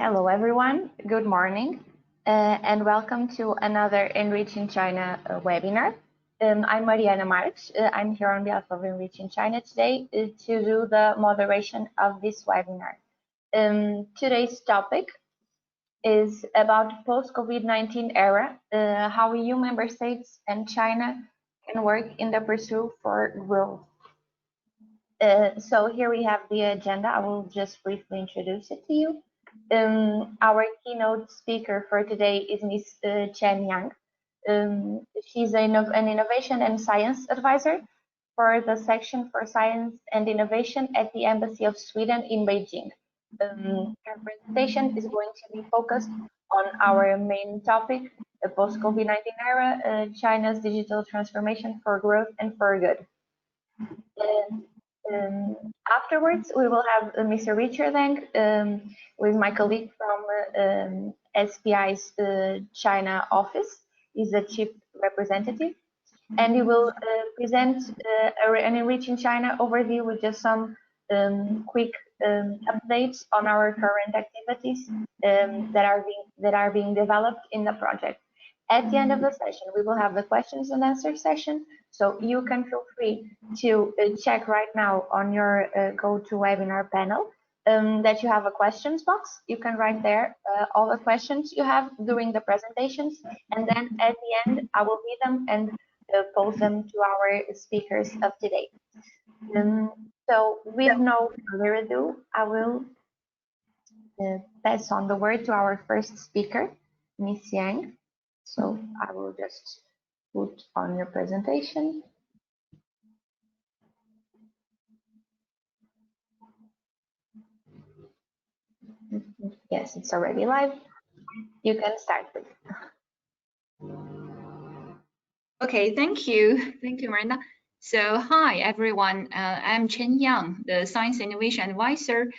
Hello, everyone. Good morning, and welcome to another ENRICH in China webinar. I'm Mariana Marques. I'm here on behalf of ENRICH in China today to do the moderation of this webinar. Today's topic is about post-COVID-19 era, how EU member states and China can work in the pursuit for growth. So here we have the agenda. I will just briefly introduce it to you. Our keynote speaker for today is Ms. Chen. She's an innovation and science advisor for the section for science and innovation at the Embassy of Sweden in Beijing. Her presentation is going to be focused on our main topic, the post-COVID-19 era, China's digital transformation for growth and for good. Afterwards, we will have Mr. Richard Deng, with my colleague from SPI's China office. He's the chief representative, and he will present an ENRICH in China overview with just some quick updates on our current activities that are being developed in the project. At the end of the session, we will have the questions and answers session, so you can feel free to check right now on your GoToWebinar panel that you have a questions box. You can write there all the questions you have during the presentations, and then at the end, I will read them and pose them to our speakers of today. So with no further ado, I will pass on the word to our first speaker, Ms. Yang. So I will just put on your presentation. Yes, it's already live. You can start, please. Okay, thank you. Thank you, Marina. So, hi, everyone. I'm Chen Yang, the Science Innovation Advisor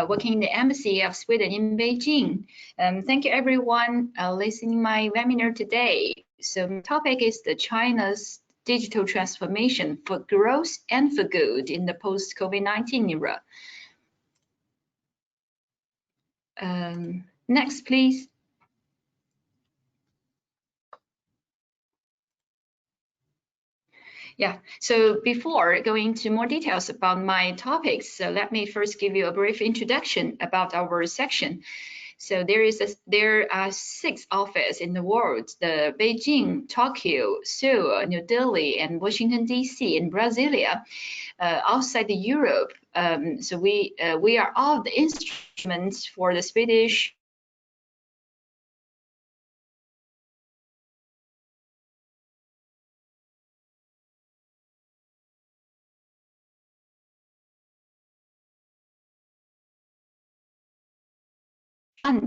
working in the Embassy of Sweden in Beijing. Thank you, everyone, listening my webinar today. So, the topic is the China's digital transformation for growth and for good in the post-COVID-19 era. Next, please. Yeah, so before going into more details about my topics, so let me first give you a brief introduction about our section. So there are 6 offices in the world: the Beijing, Tokyo, Seoul, New Delhi, and Washington D.C. in Brasilia. Outside the Europe, so we are all the instruments for the Swedish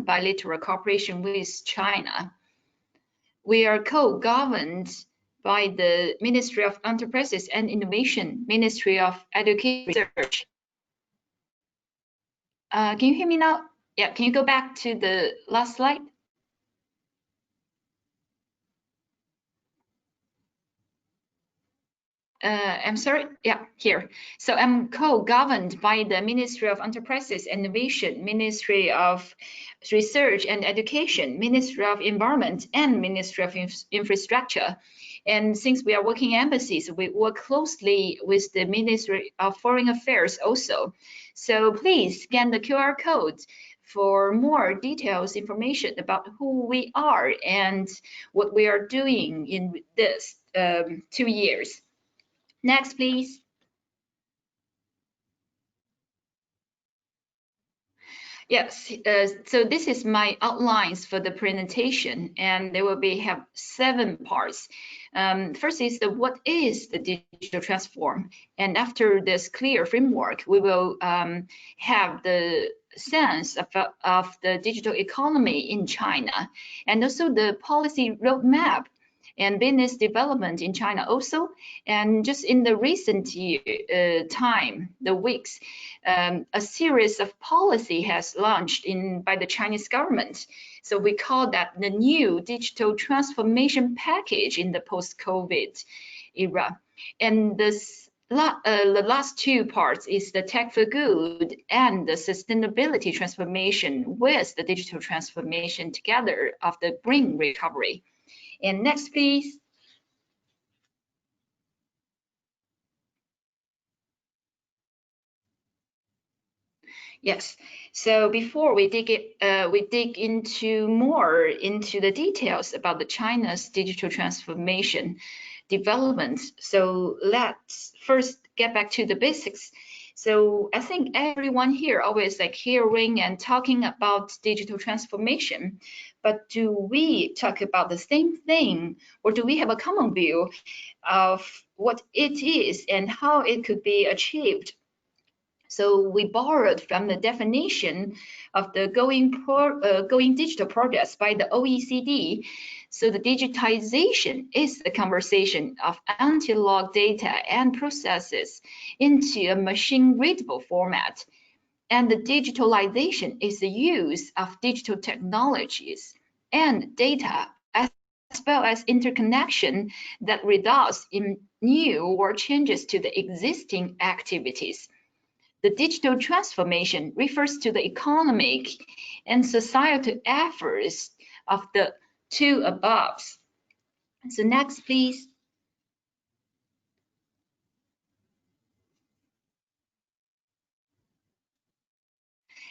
bilateral cooperation with China. We are co-governed by the Ministry of Enterprises and Innovation, Ministry of Education and Research. Can you hear me now? Yeah, can you go back to the last slide? I'm sorry, yeah, here. So I'm co-governed by the Ministry of Enterprises and Innovation, Ministry of Research and Education, Ministry of Environment, and Ministry of Infrastructure. And since we are working embassies, we work closely with the Ministry of Foreign Affairs also. So please scan the QR code for more details information about who we are and what we are doing in this 2 years. Next, please. Yes, so this is my outlines for the presentation, and there will have 7 parts. First is what is the digital transform, and after this clear framework, we will have the sense of the digital economy in China, and also the policy roadmap and business development in China also. And just in the recent the weeks, a series of policy has launched by the Chinese government. So we call that the new digital transformation package in the post-COVID era. And this the last two parts is the tech for good and the sustainability transformation with the digital transformation together of the green recovery. And next, please. Yes. So before we dig into more into the details about the China's digital transformation development. So let's first get back to the basics. So I think everyone here always like hearing and talking about digital transformation, but do we talk about the same thing, or do we have a common view of what it is and how it could be achieved? So we borrowed from the definition of the going digital progress by the OECD. So the digitization is the conversion of analog data and processes into a machine-readable format. And the digitalization is the use of digital technologies and data as well as interconnection that results in new or changes to the existing activities. The digital transformation refers to the economic and societal efforts of the two above. So next, please.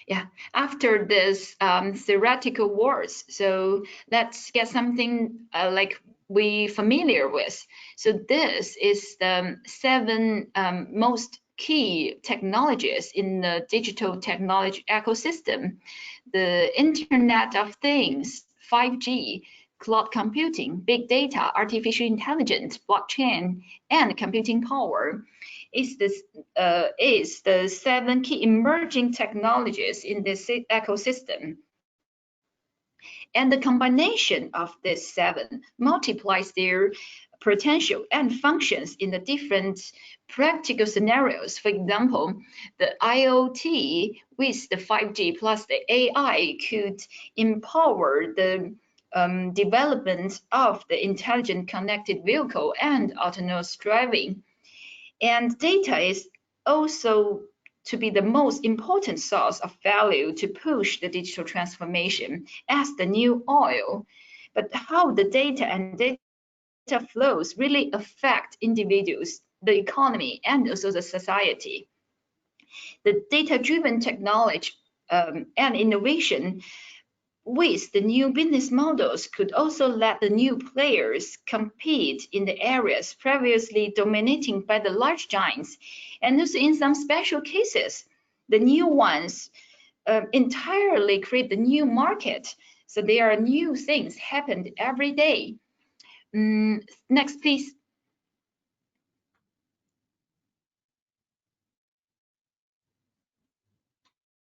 Yeah, after this theoretical words, so let's get something like we familiar with. So this is the seven most key technologies in the digital technology ecosystem: the Internet of Things, 5G, cloud computing, big data, artificial intelligence, blockchain, and computing power is the seven key emerging technologies in this ecosystem. And the combination of these seven multiplies their potential and functions in the different practical scenarios. For example, the IoT with the 5G plus the AI could empower the development of the intelligent connected vehicle and autonomous driving. And data is also to be the most important source of value to push the digital transformation as the new oil. But how the data and data flows really affect individuals, the economy, and also the society. The data-driven technology and innovation with the new business models could also let the new players compete in the areas previously dominating by the large giants. And also in some special cases, the new ones entirely create the new market. So there are new things happened every day. Next, please.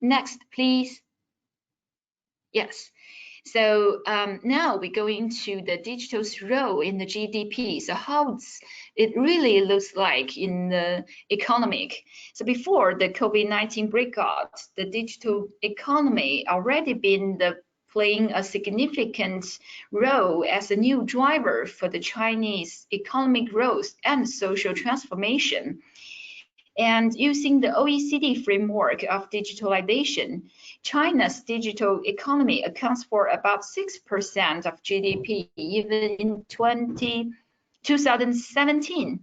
Next, please. Yes. So now we go into the digital's role in the GDP. So how it really looks like in the economic. So before the COVID-19 breakout, the digital economy already been playing a significant role as a new driver for the Chinese economic growth and social transformation. And using the OECD framework of digitalization, China's digital economy accounts for about 6% of GDP even in 2017.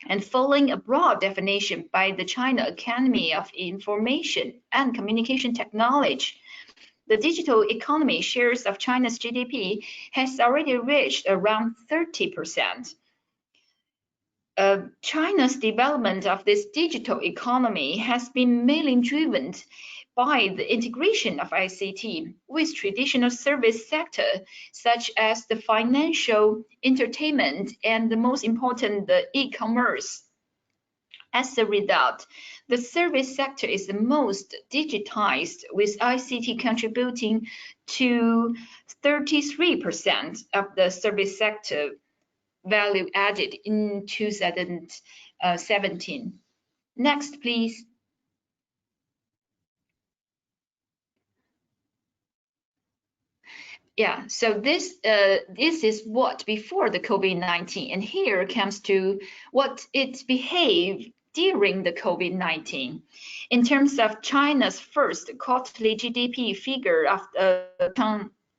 And following a broad definition by the China Academy of Information and Communication Technology, the digital economy shares of China's GDP has already reached around 30%. China's development of this digital economy has been mainly driven by the integration of ICT with traditional service sector, such as the financial, entertainment, and the most important, the e-commerce. As a result, the service sector is the most digitized, with ICT contributing to 33% of the service sector value added in 2017. Next, please. Yeah, so this is what before the COVID-19, and here comes to what it behaved during the COVID-19. In terms of China's first quarterly GDP figure of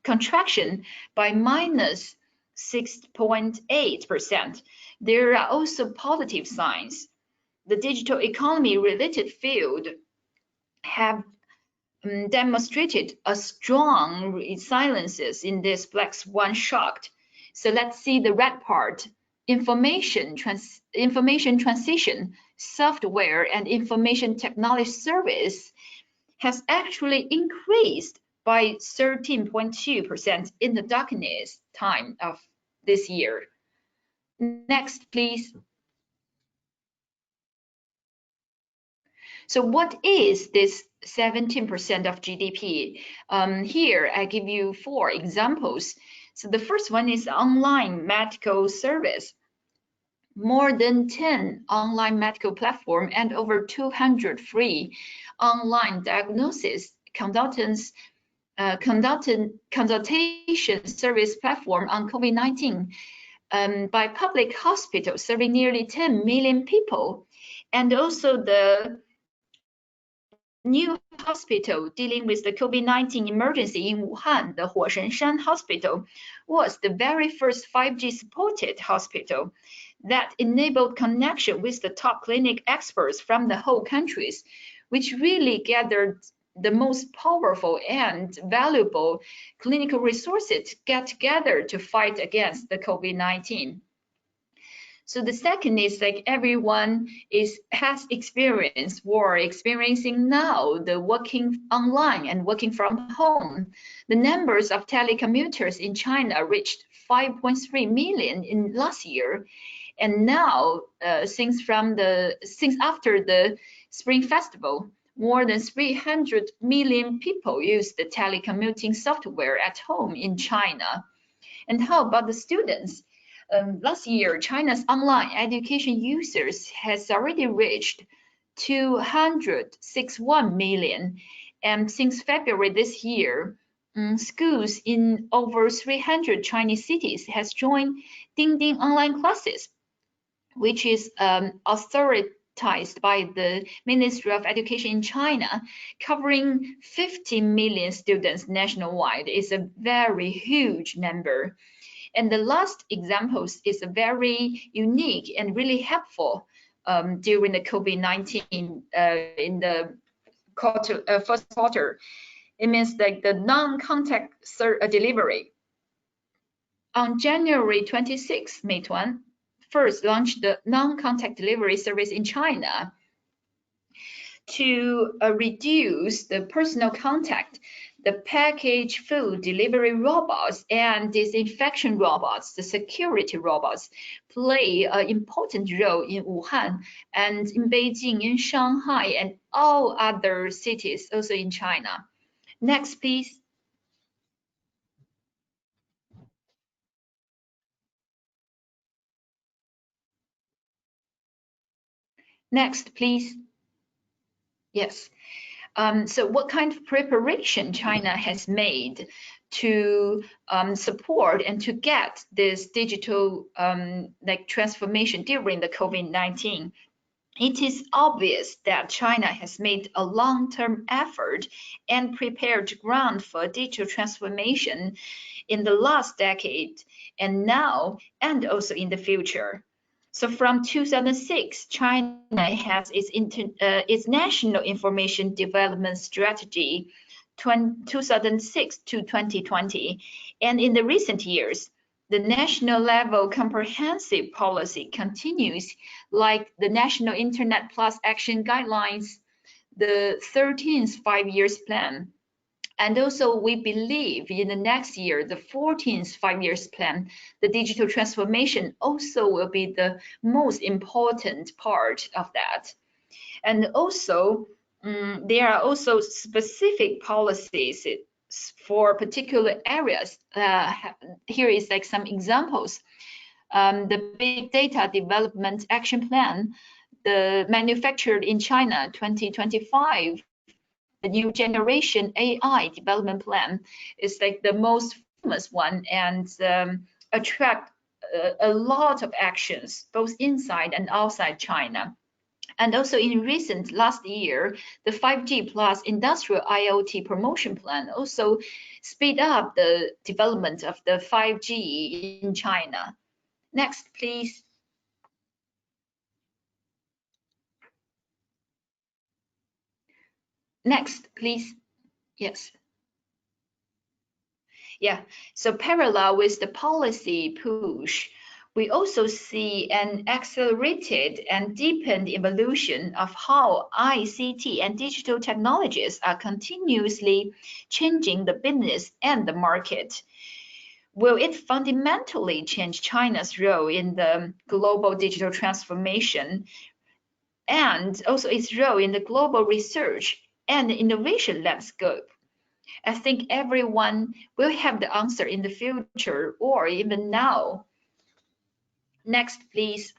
contraction by minus 6.8%, there are also positive signs. The digital economy related field have demonstrated a strong resilience in this black swan shock. So let's see the red part. Information transition, software and information technology service has actually increased by 13.2% in the darkness time of this year. Next, please. So what is this 17% of GDP? Here I give you 4 examples. So the first one is online medical service. More than 10 online medical platforms and over 200 free online diagnosis consultation service platform on COVID-19 by public hospitals serving nearly 10 million people. And also the new hospital dealing with the COVID-19 emergency in Wuhan, the Huoshenshan Hospital, was the very first 5G supported hospital that enabled connection with the top clinic experts from the whole countries, which really gathered the most powerful and valuable clinical resources to get together to fight against the COVID-19. So the second is like everyone has experienced or experiencing now the working online and working from home. The numbers of telecommuters in China reached 5.3 million in last year, and now since after the Spring Festival, more than 300 million people use the telecommuting software at home in China. And how about the students? Last year, China's online education users has already reached 261 million. And since February this year, schools in over 300 Chinese cities has joined Deng online classes, which is authorized by the Ministry of Education in China, covering 50 million students nationwide. Is a very huge number. And the last example is very unique and really helpful during the COVID-19 in the first quarter. It means like the non-contact delivery. On January 26, Meituan first launched the non-contact delivery service in China to reduce the personal contact. The packaged food delivery robots and disinfection robots, the security robots, play an important role in Wuhan and in Beijing, in Shanghai, and all other cities also in China. Next, please. Next, please. Yes. So what kind of preparation China has made to support and to get this digital transformation during the COVID-19? It is obvious that China has made a long-term effort and prepared ground for digital transformation in the last decade, and now and also in the future. So from 2006, China has its National Information Development Strategy 2006 to 2020. And in the recent years, the national level comprehensive policy continues, like the National Internet Plus Action Guidelines, the 13th 5-year plan. And also we believe in the next year, the 14th 5-year plan, the digital transformation also will be the most important part of that. And also there are also specific policies for particular areas. Here is like some examples. The Big Data Development Action Plan, the Manufactured in China 2025, the New Generation AI Development Plan is like the most famous one and attract a lot of actions, both inside and outside China. And also in recent last year, the 5G plus industrial IoT promotion plan also speed up the development of the 5G in China. Next, please. Next, please. Yes. Yeah, so parallel with the policy push, we also see an accelerated and deepened evolution of how ICT and digital technologies are continuously changing the business and the market. Will it fundamentally change China's role in the global digital transformation and also its role in the global research and innovation landscape? I think everyone will have the answer in the future or even now. Next, please.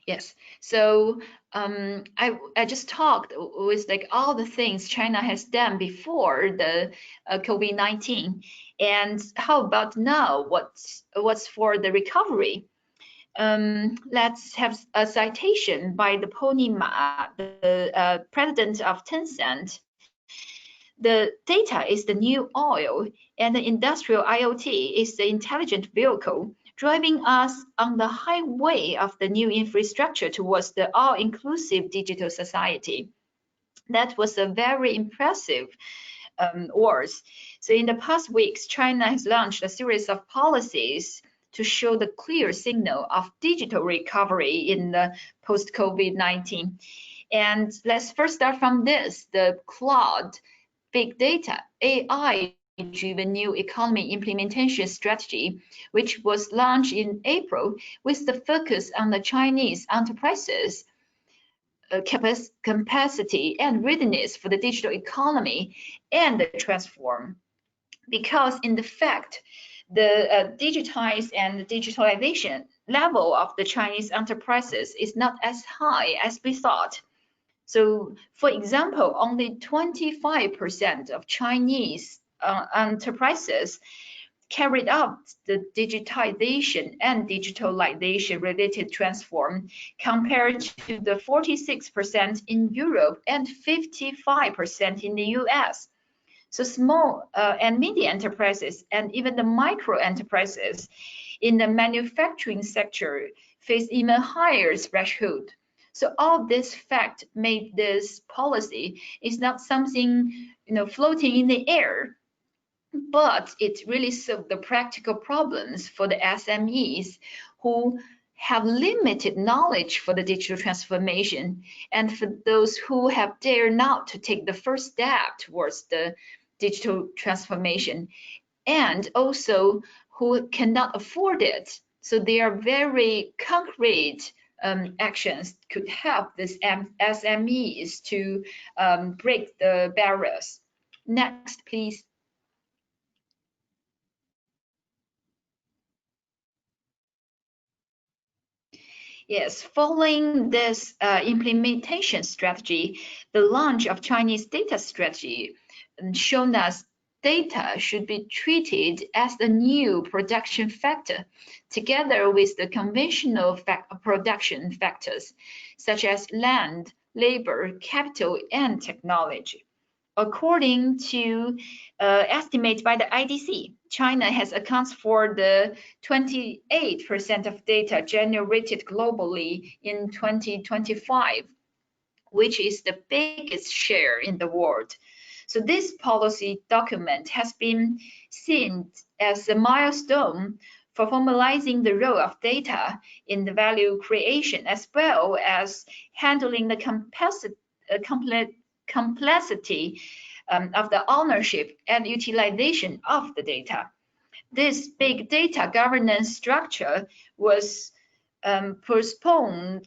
Yes, so I just talked with like all the things China has done before the COVID-19, and how about now? What's for the recovery? Let's have a citation by the Pony Ma, the president of Tencent. The data is the new oil, and the industrial IoT is the intelligent vehicle, driving us on the highway of the new infrastructure towards the all-inclusive digital society. That was a very impressive words. So in the past weeks, China has launched a series of policies to show the clear signal of digital recovery in the post-COVID-19. And let's first start from this, the cloud, big data, AI-driven new economy implementation strategy, which was launched in April with the focus on the Chinese enterprises capacity and readiness for the digital economy and the transform. Because in the fact, the digitized and digitalization level of the Chinese enterprises is not as high as we thought. So, for example, only 25% of Chinese enterprises carried out the digitization and digitalization related transform compared to the 46% in Europe and 55% in the US. So small and medium enterprises and even the micro enterprises in the manufacturing sector face even higher threshold. So all this fact made this policy is not something floating in the air, but it really solved the practical problems for the SMEs who have limited knowledge for the digital transformation, and for those who have dared not to take the first step towards the digital transformation, and also who cannot afford it. So they are very concrete actions could help these SMEs to break the barriers. Next, please. Yes, following this implementation strategy, the launch of Chinese data strategy shown us data should be treated as the new production factor, together with the conventional production factors, such as land, labor, capital, and technology. According to estimates by the IDC, China has accounts for the 28% of data generated globally in 2025, which is the biggest share in the world. So this policy document has been seen as a milestone for formalizing the role of data in the value creation, as well as handling the complexity of the ownership and utilization of the data. This big data governance structure was postponed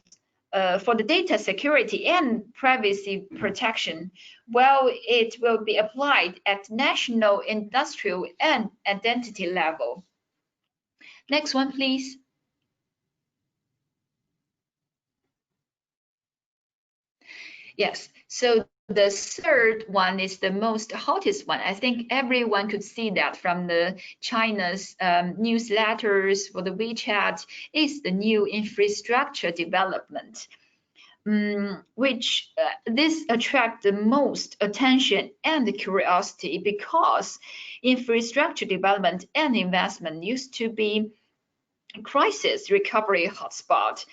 for the data security and privacy protection, while it will be applied at national, industrial, and identity level. Next one, please. Yes, so the third one is the most hottest one. I think everyone could see that from the China's newsletters for the WeChat, is the new infrastructure development, which this attract the most attention and curiosity because infrastructure development and investment used to be a crisis recovery hotspot.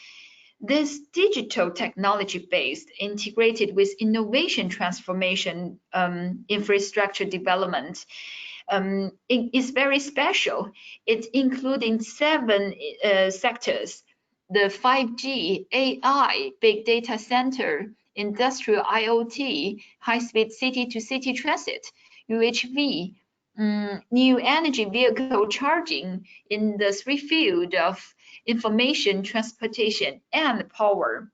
This digital technology-based, integrated with innovation transformation infrastructure development is very special. It's including 7 sectors: the 5G, AI, big data center, industrial IoT, high-speed city-to-city transit, UHV, new energy vehicle charging in the 3 field of information, transportation, and power.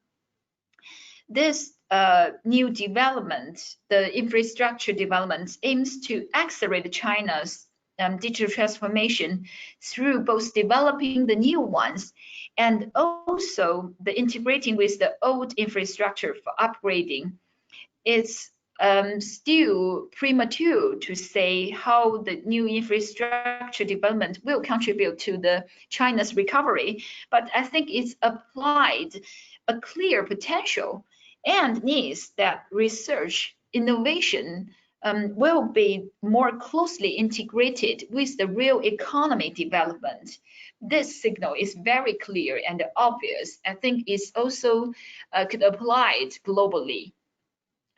This new development, the infrastructure development, aims to accelerate China's digital transformation through both developing the new ones and also the integrating with the old infrastructure for upgrading. It's still premature to say how the new infrastructure development will contribute to the China's recovery, but I think it's applied a clear potential and needs that research innovation will be more closely integrated with the real economy development. This signal is very clear and obvious. I think it's also could apply it globally.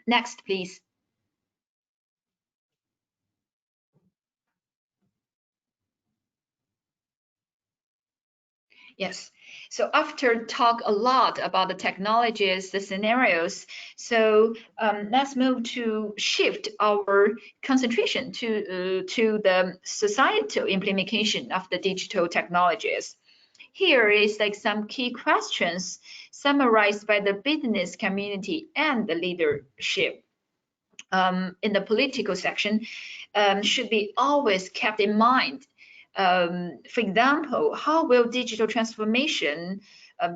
Next, please. Yes. So after talk a lot about the technologies, the scenarios, so let's move to shift our concentration to the societal implementation of the digital technologies. Here is like some key questions summarized by the business community and the leadership. In the political section, should be always kept in mind. For example, how will digital transformation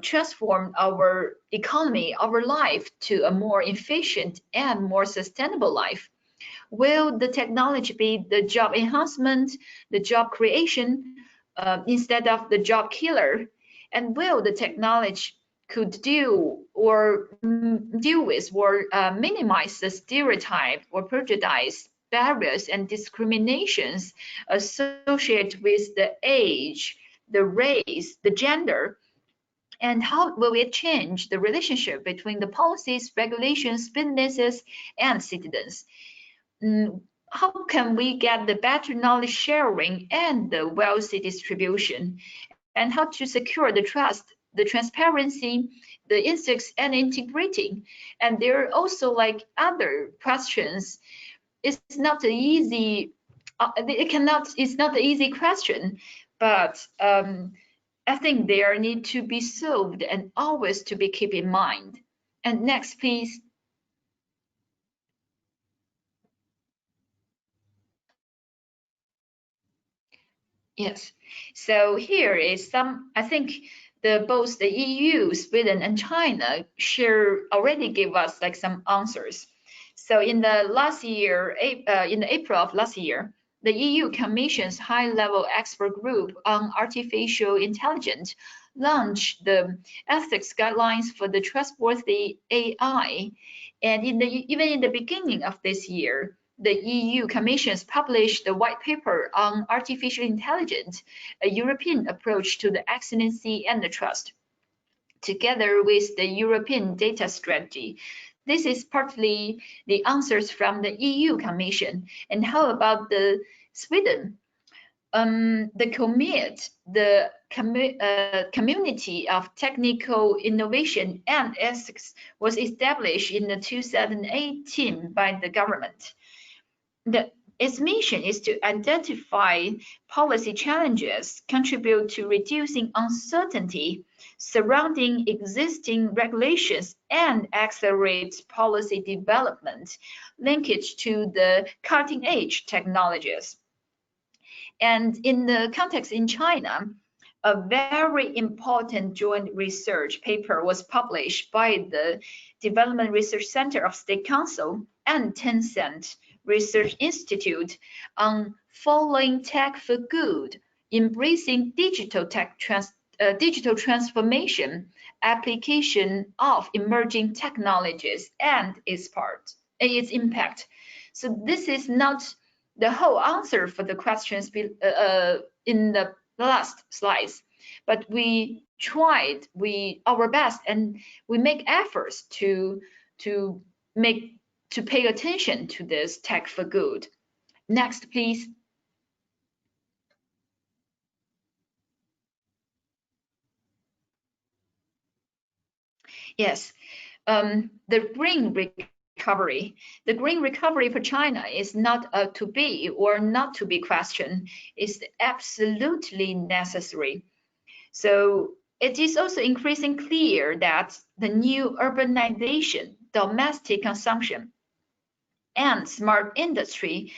transform our economy, our life to a more efficient and more sustainable life? Will the technology be the job enhancement, the job creation, instead of the job killer? And will the technology could deal with or minimize the stereotype or prejudice, barriers and discriminations associated with the age, the race, the gender? And how will it change the relationship between the policies, regulations, businesses, and citizens? How can we get the better knowledge sharing and the wealthy distribution? And how to secure the trust, the transparency, the instincts, and integrating? And there are also like other questions. It's not an easy, it's not an easy question, but I think there need to be solved and always to be kept in mind. And next, please. Yes. So here is some, I think both the EU, Sweden, and China already gave us like some answers. So in the last year, in April of last year, the EU Commission's high-level expert group on artificial intelligence launched the ethics guidelines for the trustworthy AI. And even in the beginning of this year, the EU Commission has published the white paper on artificial intelligence, a European approach to the excellency and the trust, together with the European data strategy. This is partly the answers from the EU Commission. And how about the Sweden? The Community of Technical Innovation and Ethics was established in 2018 by the government. Its mission is to identify policy challenges, contribute to reducing uncertainty surrounding existing regulations, and accelerate policy development linkage to the cutting-edge technologies. And in the context in China, a very important joint research paper was published by the Development Research Center of State Council and Tencent Research Institute on following tech for good, embracing digital transformation, application of emerging technologies, and its impact. So this is not the whole answer for the questions in the last slides, but we tried our best, and we make efforts to pay attention to this tech for good. Next, please. Yes, the green recovery. The green recovery for China is not a to be or not to be question. It's absolutely necessary. So it is also increasingly clear that the new urbanization, domestic consumption, and smart industry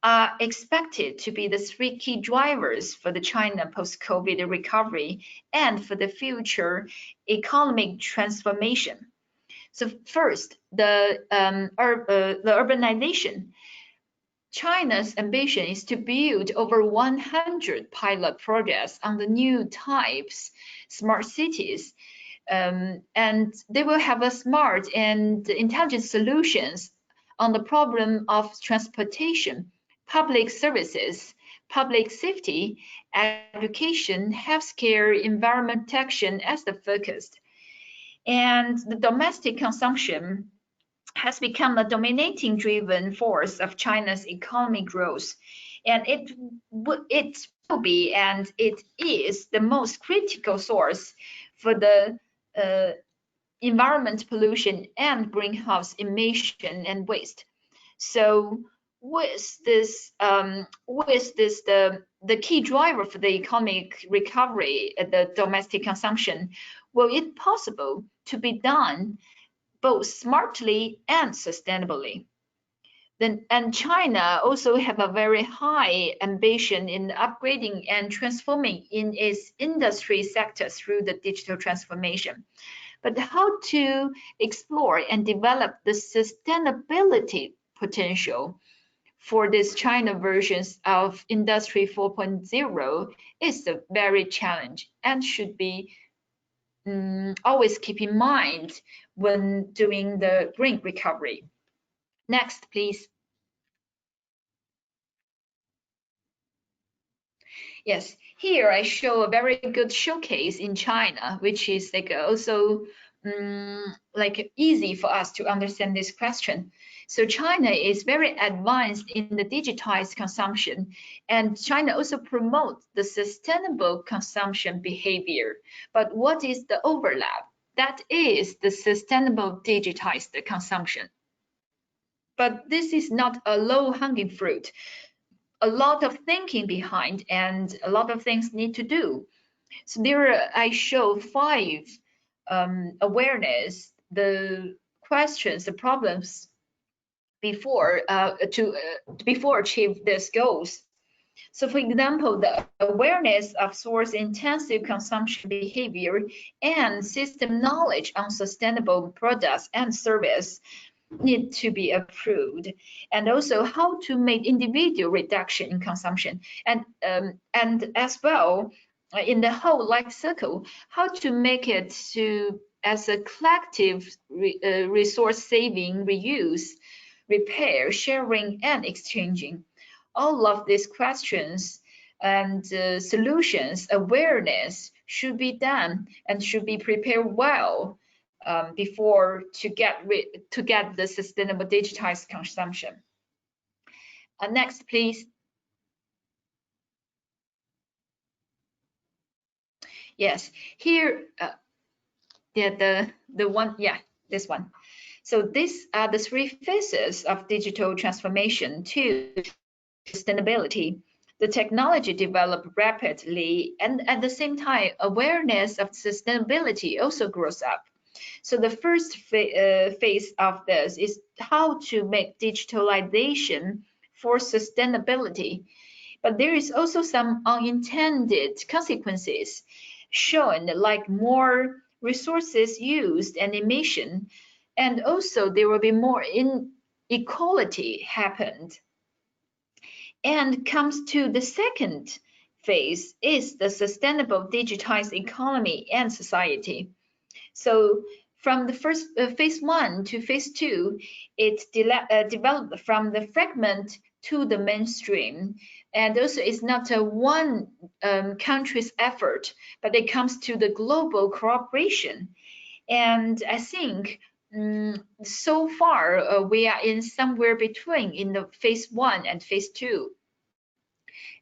are expected to be the three key drivers for the China post-COVID recovery and for the future economic transformation. So first, the urbanization. China's ambition is to build over 100 pilot projects on the new types smart cities, and they will have a smart and intelligent solutions on the problem of transportation, public services, public safety, education, healthcare, environment protection as the focus. And the domestic consumption has become a dominating driven force of China's economic growth. And it will be, and it is the most critical source for the environment pollution and greenhouse emission and waste. So with this, the key driver for the economic recovery, the domestic consumption, will it possible to be done both smartly and sustainably? And China also have a very high ambition in upgrading and transforming in its industry sector through the digital transformation. But how to explore and develop the sustainability potential for this China versions of Industry 4.0 is a very challenge and should be always keep in mind when doing the green recovery. Next, please. Yes, here I show a very good showcase in China, which is like also like easy for us to understand this question. So China is very advanced in the digitized consumption, and China also promotes the sustainable consumption behavior. But what is the overlap? That is the sustainable digitized consumption. But this is not a low-hanging fruit. A lot of thinking behind and a lot of things need to do. So there I show 5 awareness, the questions, the problems before before achieve these goals. So for example, the awareness of source intensive consumption behavior and system knowledge on sustainable products and service need to be approved, and also how to make individual reduction in consumption, and as well in the whole life cycle, how to make it to as a collective resource saving, reuse, repair, sharing, and exchanging. All of these questions and solutions awareness should be done and should be prepared well before to get the sustainable digitized consumption. Next, please. Yes, here, yeah, the one, yeah, this one. So these are the 3 phases of digital transformation to sustainability. The technology developed rapidly, and at the same time, awareness of sustainability also grows up. So the first phase of this is how to make digitalization for sustainability. But there is also some unintended consequences shown, like more resources used and emission, and also there will be more equality happened. And comes to the second phase is the sustainable digitized economy and society. So from the first phase 1 to phase 2, it developed from the fragment to the mainstream. And also it's not a one country's effort, but it comes to the global cooperation. And I think so far we are in somewhere between in the phase 1 and phase 2.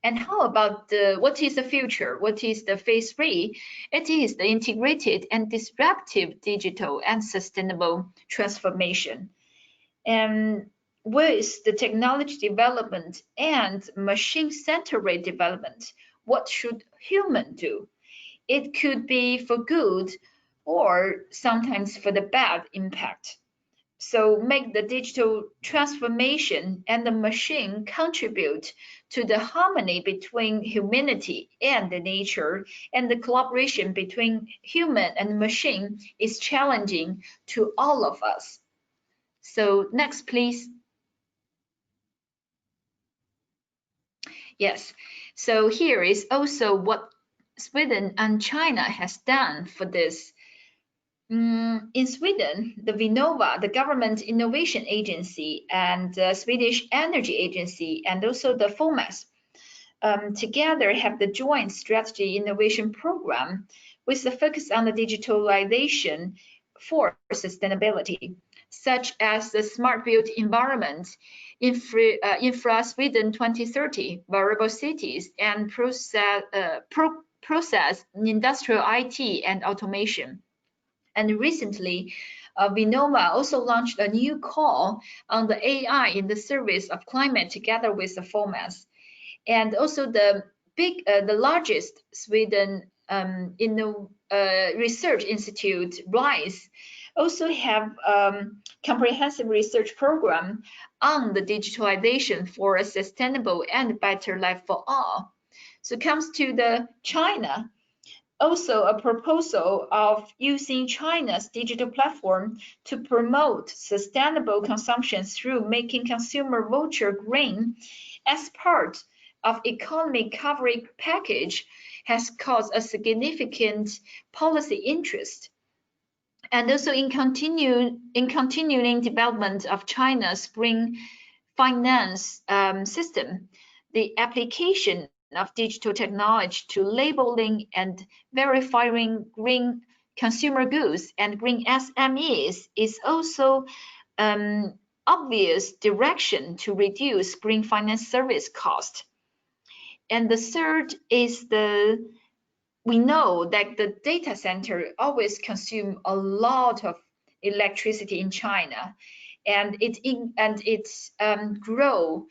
And how about what is the future? What is the phase 3? It is the integrated and disruptive digital and sustainable transformation. And with the technology development and machine-centered development, what should human do? It could be for good or sometimes for the bad impact. So make the digital transformation and the machine contribute to the harmony between humanity and the nature, and the collaboration between human and machine is challenging to all of us. So next, please. Yes, so here is also what Sweden and China has done for this. In Sweden, the Vinnova, the government innovation agency, and the Swedish Energy Agency, and also the FOMAS, together have the joint strategy innovation program with the focus on the digitalization for sustainability, such as the smart built environment, Infra Sweden 2030, variable cities, and process industrial IT and automation. And recently, Vinnova also launched a new call on the AI in the service of climate together with the FOMAS. And also the largest Sweden research institute, RISE, also have comprehensive research program on the digitalization for a sustainable and better life for all. So it comes to the China. Also, a proposal of using China's digital platform to promote sustainable consumption through making consumer voucher green as part of economic recovery package has caused a significant policy interest. And also in continuing development of China's green finance system, the application of digital technology to labeling and verifying green consumer goods and green SMEs is also obvious direction to reduce green finance service cost. And the third is we know that the data center always consume a lot of electricity in China, and it's grow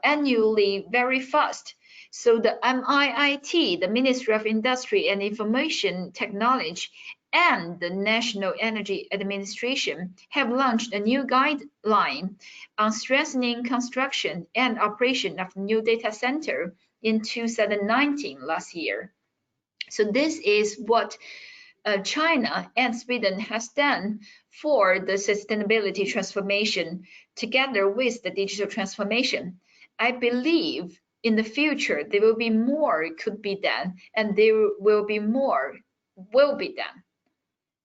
annually very fast. So the MIIT, the Ministry of Industry and Information Technology, and the National Energy Administration have launched a new guideline on strengthening construction and operation of new data center in 2019 last year. So this is what China and Sweden has done for the sustainability transformation together with the digital transformation. I believe in the future there will be more could be done, and there will be more will be done.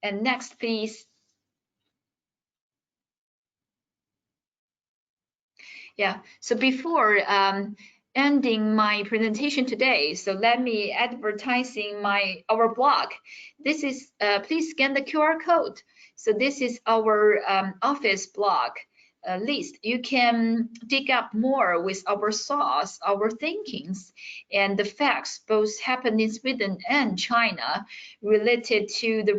And next, please. Yeah, so before ending my presentation today, so let me advertising our blog. This is please scan the QR code. So this is our office blog list. You can dig up more with our thoughts, our thinkings, and the facts both happen in Sweden and China related to the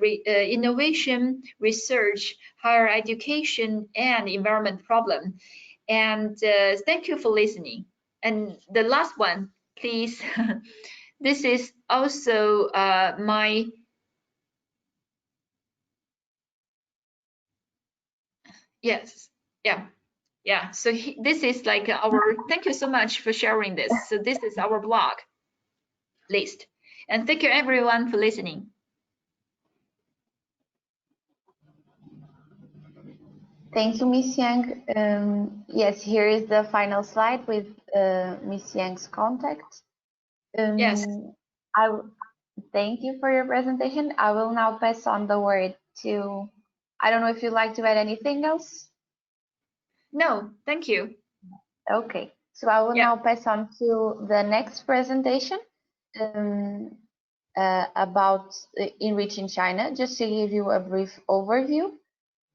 innovation, research, higher education, and environment problem. And thank you for listening. And the last one, please. This is also my, yes, yeah. So this is like our, thank you so much for sharing this. So this is our blog list. And thank you everyone for listening. Thank you, Ms. Yang. Yes, here is the final slide with Ms. Yang's contact. Yes. Thank you for your presentation. I will now pass on the word to, I don't know if you'd like to add anything else. No, thank you. Okay, so I will now pass on to the next presentation about ENRICH in China, just to give you a brief overview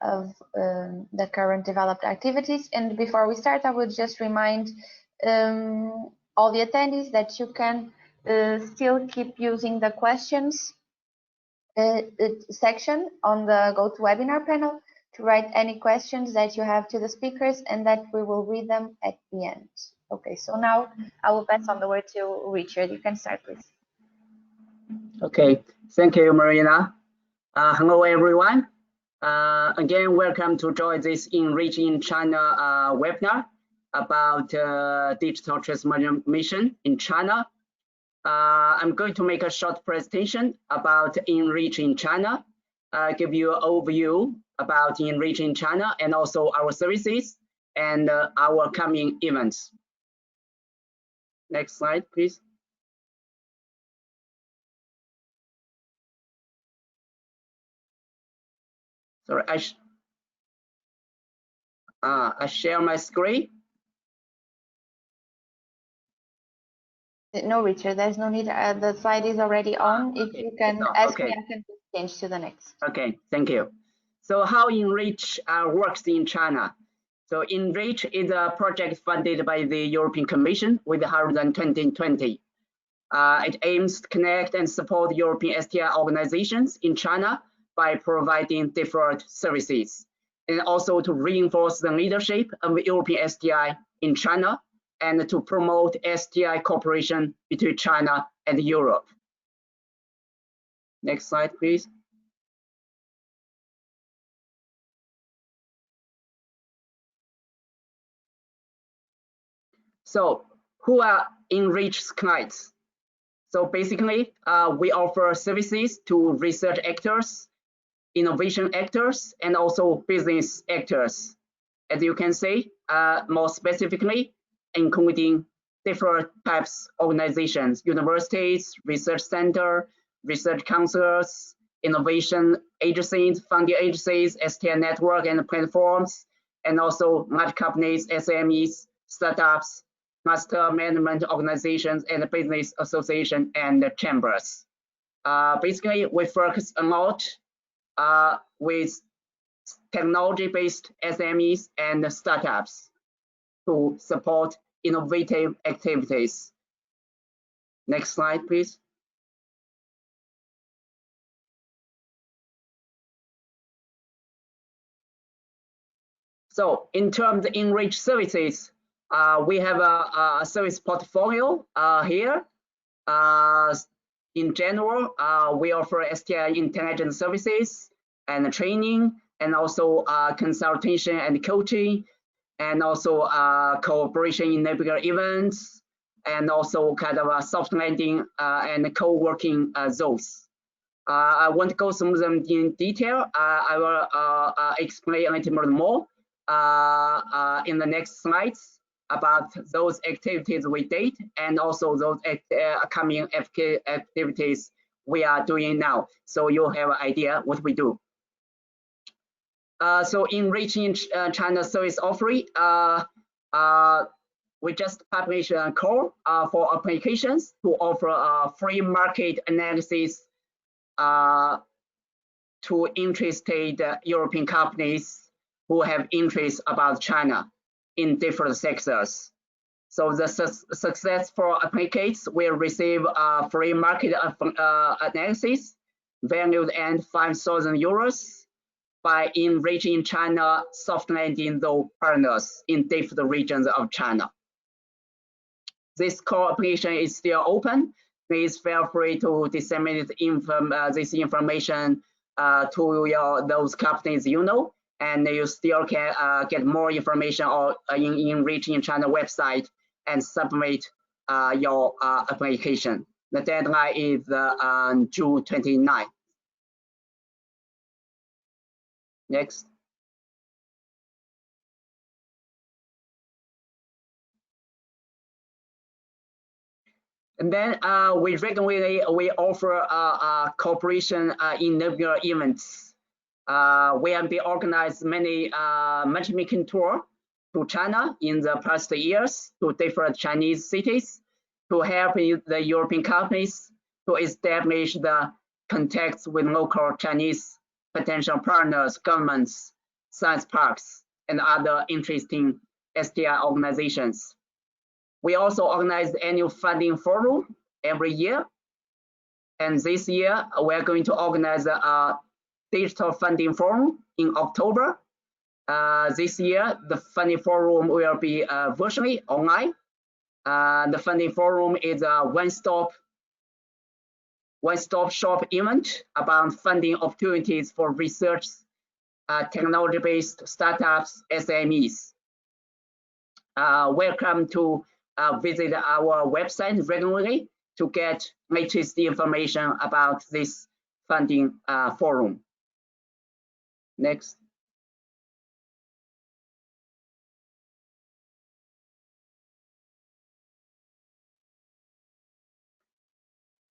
of the current developed activities. And before we start, I would just remind all the attendees that you can still keep using the questions section on the GoToWebinar panel to write any questions that you have to the speakers, and that we will read them at the end. Okay, so now I will pass on the word to Richard. You can start, please. Okay, thank you, Marina. Hello, everyone. Again, welcome to join this ENRICH in China webinar about digital transformation in China. I'm going to make a short presentation about ENRICH in China, give you an overview about ENRICH in China and also our services and our coming events. Next slide, please. Sorry, I share my screen. No, Richard, there's no need. The slide is already on. If you can ask me, I can change to the next. Okay, thank you. So how ENRICH works in China? So ENRICH is a project funded by the European Commission with Horizon 2020. It aims to connect and support European STI organizations in China by providing different services, and also to reinforce the leadership of European STI in China and to promote STI cooperation between China and Europe. Next slide, please. So who are ENRICH's clients? So basically, we offer services to research actors, innovation actors, and also business actors. As you can see, more specifically, including different types of organizations, universities, research center, research councils, innovation agencies, funding agencies, STI network and platforms, and also large companies, SMEs, startups, master management organizations, and business association and chambers. Basically, we focus a lot with technology-based SMEs and startups to support innovative activities. Next slide, please. So in terms of ENRICH services, we have a service portfolio here. In general, we offer STI intelligence services and training, and also consultation and coaching, and also cooperation in neighborhood events, and also kind of a soft landing and co-working zones. I won't go through them in detail. I will explain a little bit more in the next slides about those activities we did, and also those coming activities we are doing now, so you'll have an idea what we do. So ENRICH in China service offering, we just published a call for applications to offer a free market analysis to interested European companies who have interest about China in different sectors. So the successful applicants will receive a free market analysis valued at 5,000 euros by ENRICH in China soft landing those partners in different regions of China. This call application is still open. Please feel free to disseminate this information to those companies you know, and you still can get more information on ENRICH in China website and submit your application. The deadline is June 29. Next. And then we regularly offer cooperation inaugural events. We have been organized many matchmaking tours to China in the past years to different Chinese cities to help the European companies to establish the contacts with local Chinese potential partners, governments, science parks, and other interesting STI organizations. We also organize the annual funding forum every year. And this year, we're going to organize a digital funding forum in October. This year, the funding forum will be virtually online. The funding forum is a one-stop shop event about funding opportunities for research, technology-based startups, SMEs. Welcome to visit our website regularly to get latest information about this funding forum. Next.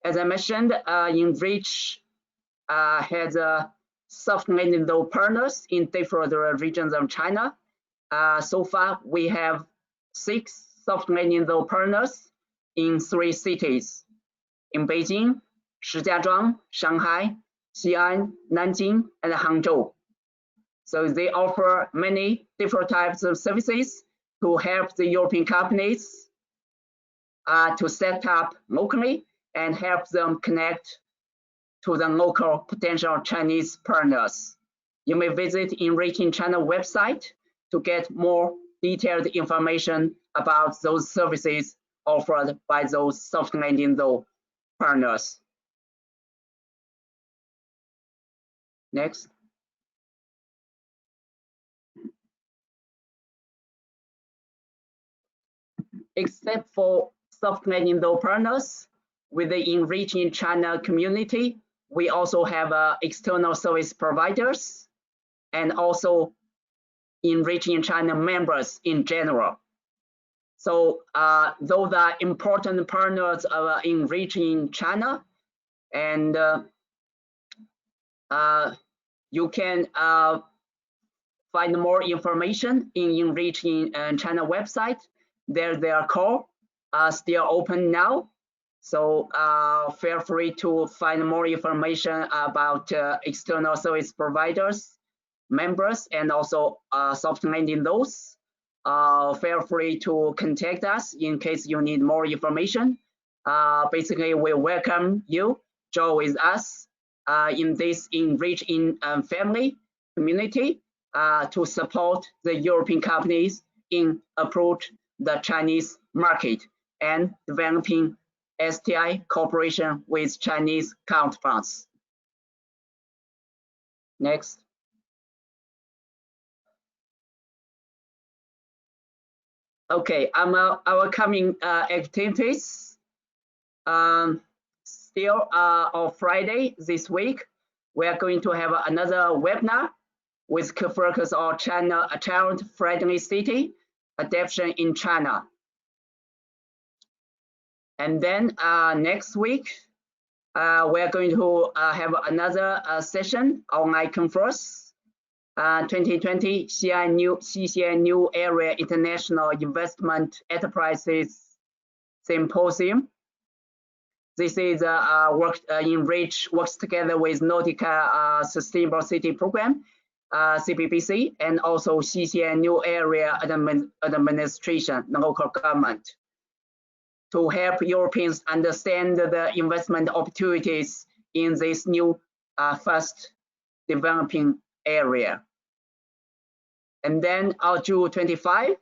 As I mentioned, ENRICH has soft landing low partners in different regions of China. So far, we have 6 soft landing low partners in 3 cities, in Beijing, Shijiazhuang, Shanghai, Xi'an, Nanjing, and Hangzhou. So they offer many different types of services to help the European companies to set up locally and help them connect to the local potential Chinese partners. You may visit ENRICH China website to get more detailed information about those services offered by those soft landing low partners. Next. Except for soft landing low partners, with the ENRICH China community, we also have external service providers and also ENRICH China members in general. So those are important partners of ENRICH China, and you can find more information in ENRICH China website. Their call are still open now. So feel free to find more information about external service providers, members, and also soft landing those. Feel free to contact us in case you need more information. Basically, we welcome you join with us in this ENRICH family community to support the European companies in approach the Chinese market and developing STI cooperation with Chinese counterparts. Next. Okay, our coming activities. Still on Friday this week, we are going to have another webinar with focus on China, a child-friendly city adaptation in China. And then next week, we are going to have another session, online conference, 2020 CCN New Area International Investment Enterprises Symposium. This is ENRICH works together with Nautica Sustainable City Program, CPBC, and also CCN New Area Administration, the local government, to help Europeans understand the investment opportunities in this new fast developing area. And then on June 25,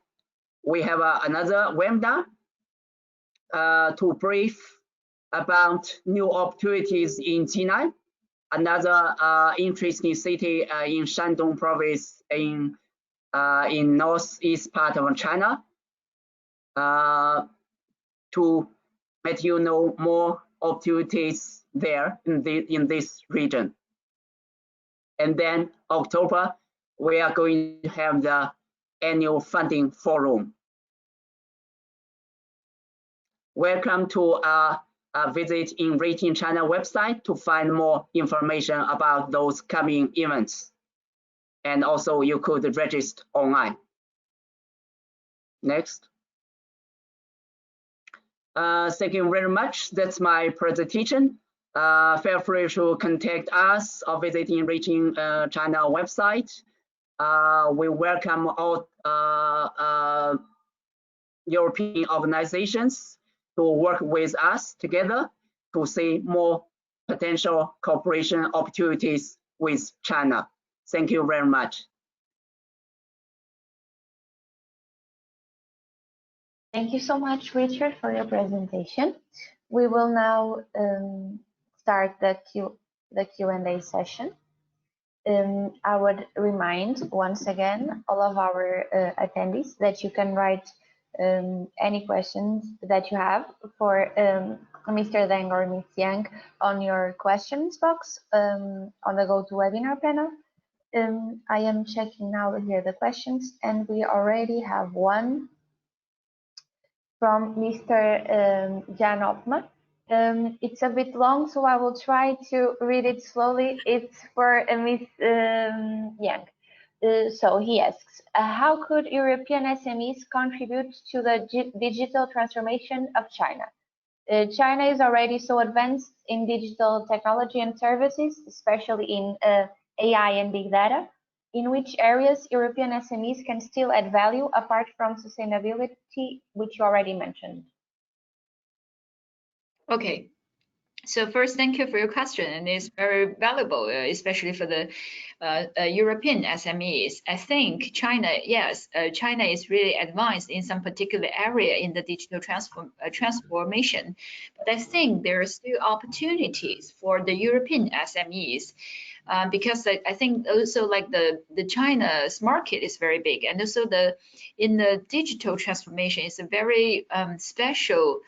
we have another webinar to brief about new opportunities in Jinan, another interesting city in Shandong province in northeast part of China, to let you know more opportunities there in this region. And then October, we are going to have the annual funding forum. welcome to visit ENRICH in China website to find more information about those coming events. And also you could register online. Next. Thank you very much. That's my presentation. Feel free to contact us or visit ENRICH in China website. We welcome all European organizations to work with us together to see more potential cooperation opportunities with China. Thank you very much. Thank you so much, Richard, for your presentation. We will now start the Q&A session. I would remind once again all of our attendees that you can write any questions that you have for Mr. Deng or Ms. Yang on your questions box on the GoToWebinar panel. I am checking now here the questions, and we already have one from Mr. Jan Opma. It's a bit long, so I will try to read it slowly. It's for Ms. Yang. So he asks, how could European SMEs contribute to the digital transformation of China? China is already so advanced in digital technology and services, especially in AI and big data. In which areas European SMEs can still add value apart from sustainability, which you already mentioned? Okay. So first, thank you for your question, and it's very valuable, especially for the European SMEs. I think China, yes, China is really advanced in some particular area in the digital transformation, but I think there are still opportunities for the European SMEs. Because I think also like the China's market is very big, and also in the digital transformation is a very special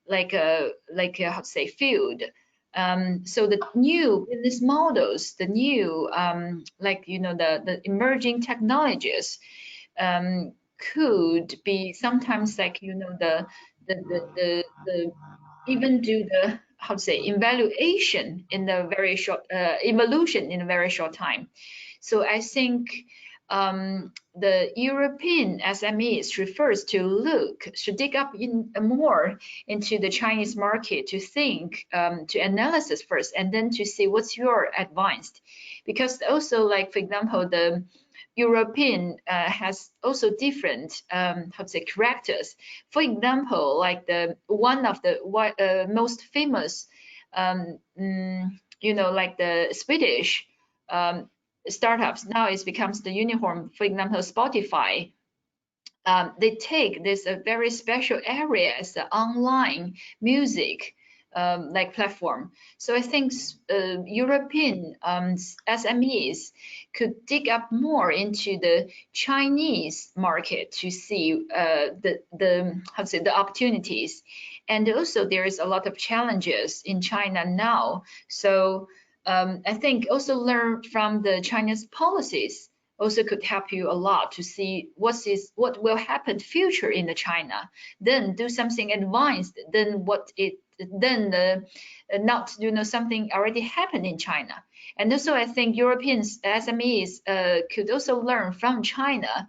how to say field. So the new business models, the new the emerging technologies could be sometimes the even do the how to say evaluation in a very short evolution in a very short time. So I think the European SMEs should dig up more into the Chinese market to think, to analysis first, and then to see what's your advanced. Because also, like for example, the European has also different how to say characters. For example, like one of the most famous like the Swedish startups now becomes the unicorn. For example, Spotify. They take this a very special area as the online music like platform. So I think European SMEs could dig up more into the Chinese market to see the opportunities. And also there is a lot of challenges in China now. So I think also learn from the Chinese policies also could help you a lot to see what will happen future in the China. Then do something advanced. Then not something already happened in China. And also I think European SMEs could also learn from China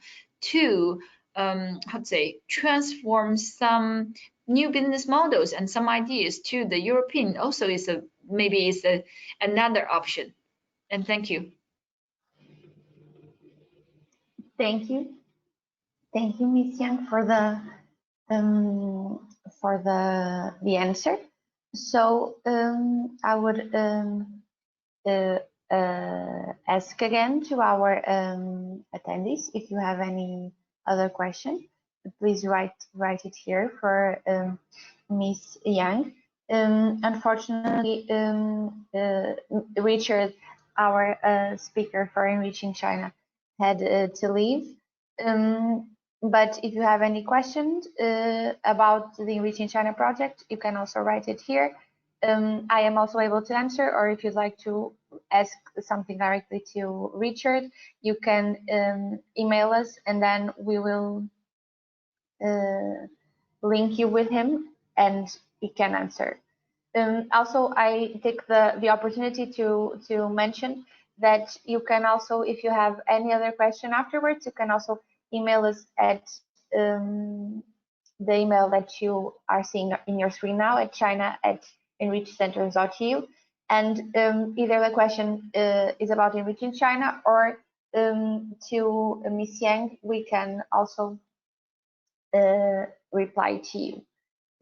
to how to say transform some new business models and some ideas to the European. Also is maybe another option. And thank you. Thank you, Ms. Yang, for the answer. So I would ask again to our attendees, if you have any other question, please write it here for Ms. Yang. Unfortunately, Richard, our speaker for ENRICH in China, had to leave. But if you have any questions about the ENRICH in China project, you can also write it here. I am also able to answer, or if you'd like to ask something directly to Richard, you can email us, and then we will link you with him and he can answer. Also, I take the opportunity to mention that you can also, if you have any other question afterwards, you can also email us at the email that you are seeing in your screen now at china@enrichcenters.eu. And either the question is about Enriching China or to Ms. Yang, we can also reply to you.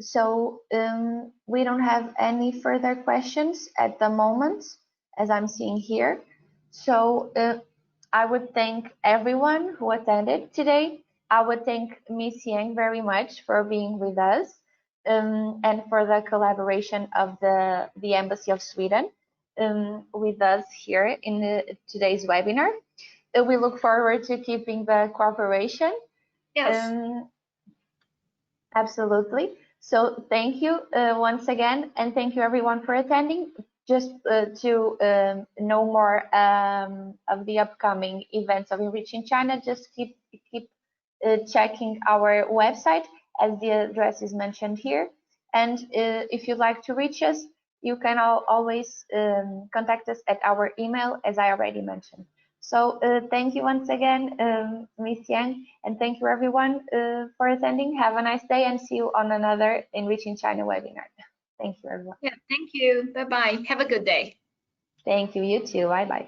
So we don't have any further questions at the moment, as I'm seeing here. So I would thank everyone who attended today. I would thank Ms. Yang very much for being with us and for the collaboration of the Embassy of Sweden with us here in today's webinar. We look forward to keeping the cooperation. Yes. Absolutely. So thank you once again, and thank you everyone for attending. Just to know more of the upcoming events of Enriching China, just keep checking our website as the address is mentioned here. And if you'd like to reach us, you can always contact us at our email, as I already mentioned. So thank you once again, Ms. Yang, and thank you everyone for attending. Have a nice day and see you on another Enriching China webinar. Thank you, everyone. Yeah, thank you. Bye-bye. Have a good day. Thank you. You too. Bye-bye.